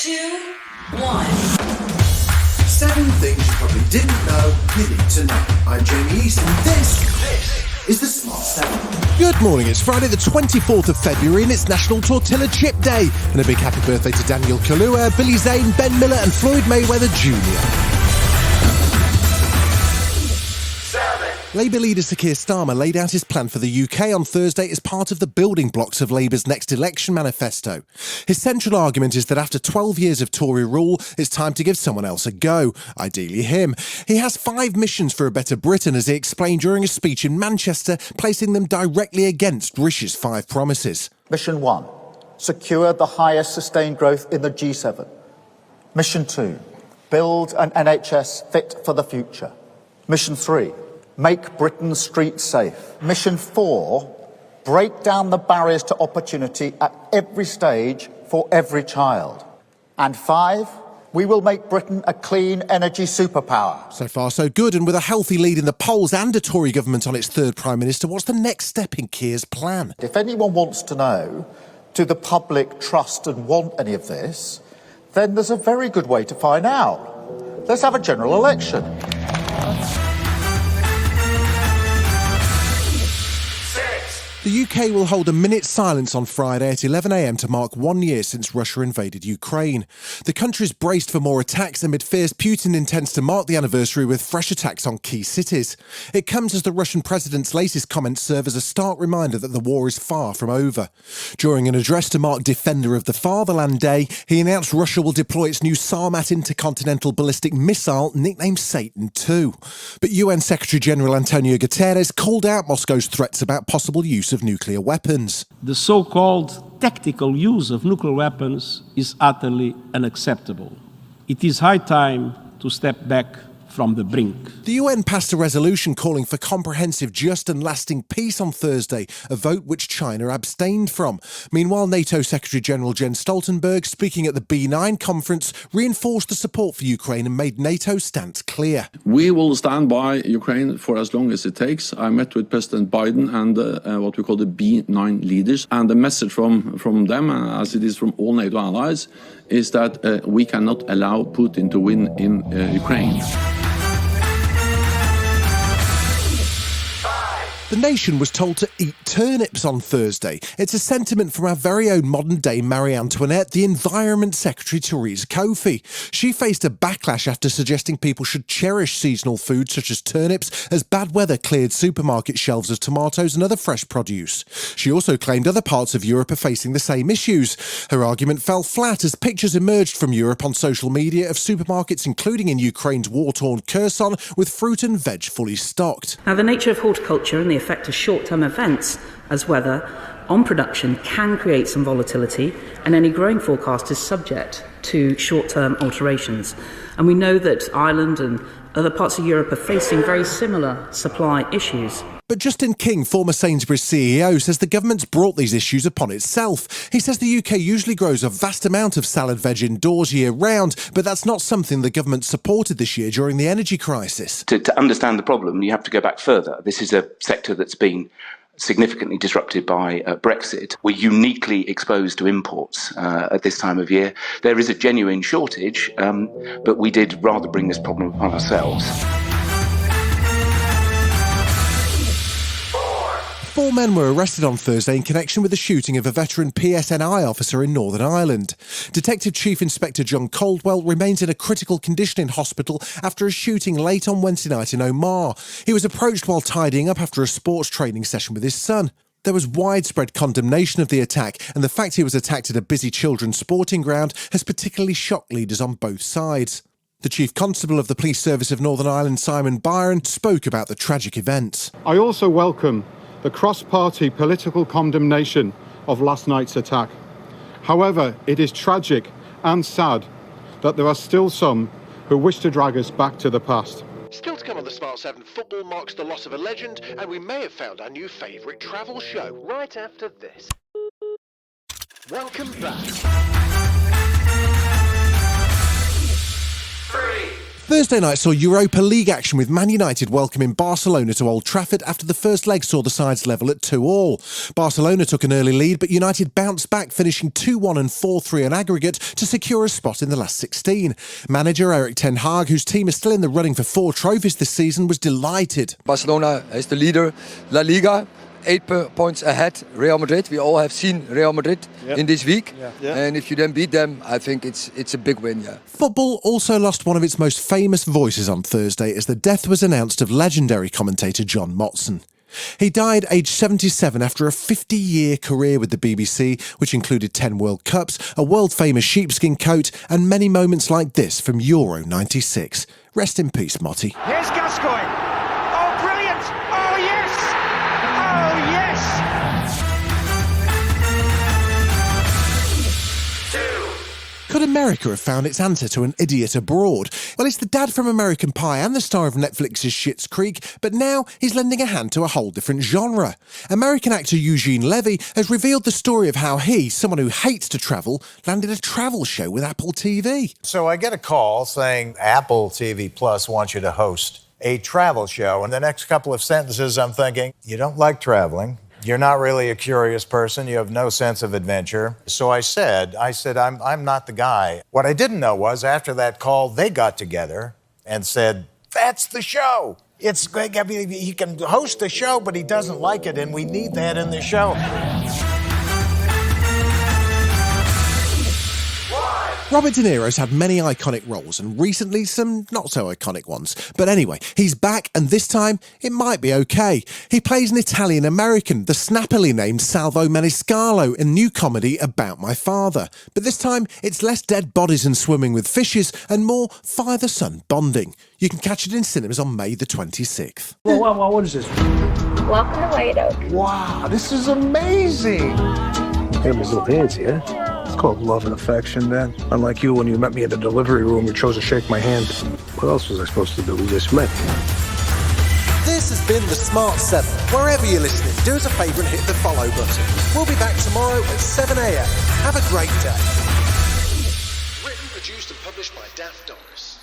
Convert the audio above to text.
2, 1. 7 things you probably didn't know you need to know. I'm Jamie East, and this is the Smart 7. Good morning, it's Friday the 24th of February and it's National Tortilla Chip Day. And a big happy birthday to Daniel Kaluuya, Billy Zane, Ben Miller and Floyd Mayweather Jr. Labour leader Sir Keir Starmer laid out his plan for the UK on Thursday as part of the building blocks of Labour's next election manifesto. His central argument is that after 12 years of Tory rule, it's time to give someone else a go, ideally him. He has 5 missions for a better Britain, as he explained during a speech in Manchester, placing them directly against Rish's 5 promises. Mission 1, secure the highest sustained growth in the G7. Mission 2, build an NHS fit for the future. Mission 3, make Britain's streets safe. Mission 4, break down the barriers to opportunity at every stage for every child. And 5, we will make Britain a clean energy superpower. So far so good, and with a healthy lead in the polls and a Tory government on its third Prime Minister, what's the next step in Keir's plan? If anyone wants to know, do the public trust and want any of this, then there's a very good way to find out. Let's have a general election. The UK will hold a minute's silence on Friday at 11 a.m. to mark 1 year since Russia invaded Ukraine. The country's braced for more attacks amid fears Putin intends to mark the anniversary with fresh attacks on key cities. It comes as the Russian president's latest comments serve as a stark reminder that the war is far from over. During an address to mark Defender of the Fatherland Day, he announced Russia will deploy its new Sarmat intercontinental ballistic missile, nicknamed Satan II. But UN Secretary-General Antonio Guterres called out Moscow's threats about possible use of nuclear weapons. The so-called tactical use of nuclear weapons is utterly unacceptable. It is high time to step back from the brink. The UN passed a resolution calling for comprehensive, just and lasting peace on Thursday, a vote which China abstained from. Meanwhile, NATO Secretary-General Jens Stoltenberg, speaking at the B9 conference, reinforced the support for Ukraine and made NATO's stance clear. We will stand by Ukraine for as long as it takes. I met with President Biden and what we call the B9 leaders, and the message from them, as it is from all NATO allies, is that we cannot allow Putin to win in Ukraine. The nation was told to eat turnips on Thursday. It's a sentiment from our very own modern-day Marie Antoinette, the Environment Secretary Theresa Kofi. She faced a backlash after suggesting people should cherish seasonal foods such as turnips as bad weather cleared supermarket shelves of tomatoes and other fresh produce. She also claimed other parts of Europe are facing the same issues. Her argument fell flat as pictures emerged from Europe on social media of supermarkets, including in Ukraine's war-torn Kherson, with fruit and veg fully stocked. Now, the nature of horticulture and the effect of short-term events as weather on production can create some volatility, and any growing forecast is subject to short-term alterations. And we know that Ireland and other parts of Europe are facing very similar supply issues. But Justin King, former Sainsbury's CEO, says the government's brought these issues upon itself. He says the UK usually grows a vast amount of salad veg indoors year-round, but that's not something the government supported this year during the energy crisis. To understand the problem, you have to go back further. This is a sector that's been significantly disrupted by Brexit. We're uniquely exposed to imports at this time of year. There is a genuine shortage, but we did rather bring this problem upon ourselves. 4 men were arrested on Thursday in connection with the shooting of a veteran PSNI officer in Northern Ireland. Detective Chief Inspector John Caldwell remains in a critical condition in hospital after a shooting late on Wednesday night in Omagh. He was approached while tidying up after a sports training session with his son. There was widespread condemnation of the attack, and the fact he was attacked at a busy children's sporting ground has particularly shocked leaders on both sides. The Chief Constable of the Police Service of Northern Ireland, Simon Byron, spoke about the tragic event. I also welcome the cross-party political condemnation of last night's attack. However, it is tragic and sad that there are still some who wish to drag us back to the past. Still to come on the Smart 7, football marks the loss of a legend, and we may have found our new favourite travel show right after this. Welcome back. 3. Thursday night saw Europa League action with Man United welcoming Barcelona to Old Trafford after the first leg saw the sides level at 2-2. Barcelona took an early lead, but United bounced back, finishing 2-1 and 4-3 on aggregate to secure a spot in the last 16. Manager Erik ten Hag, whose team is still in the running for 4 trophies this season, was delighted. Barcelona is the leader, La Liga. 8 points ahead, Real Madrid. We all have seen Real Madrid in this week. And if you then beat them, I think it's a big win, Football also lost one of its most famous voices on Thursday as the death was announced of legendary commentator John Motson. He died aged 77 after a 50-year career with the BBC, which included 10 World Cups, a world-famous sheepskin coat, and many moments like this from Euro 96. Rest in peace, Motty. Here's Gascoigne. Oh, brilliant! Oh, yes! Oh, yes! Could America have found its answer to An Idiot Abroad? Well, it's the dad from American Pie and the star of Netflix's Schitt's Creek, but now he's lending a hand to a whole different genre. American actor Eugene Levy has revealed the story of how he, someone who hates to travel, landed a travel show with Apple TV. So I get a call saying Apple TV Plus wants you to host a travel show. And the next couple of sentences, I'm thinking, you don't like traveling. You're not really a curious person. You have no sense of adventure. So I said, I'm not the guy. What I didn't know was after that call, they got together and said, that's the show. It's great. I mean, he can host the show, but he doesn't like it, and we need that in the show. Robert De Niro's had many iconic roles and recently some not so iconic ones. But anyway, he's back and this time it might be okay. He plays an Italian-American, the snappily named Salvo Maniscalco, in new comedy About My Father. But this time it's less dead bodies and swimming with fishes and more father-son bonding. You can catch it in cinemas on May the 26th. Well, what is this? Welcome to White Oak. Wow, this is amazing. Look at his little hands here. It's called love and affection, man. Unlike you, when you met me in the delivery room, you chose to shake my hand. What else was I supposed to do? We just met. This has been The Smart 7. Wherever you're listening, do us a favour and hit the follow button. We'll be back tomorrow at 7 a.m. Have a great day. Written, produced and published by Daft Doris.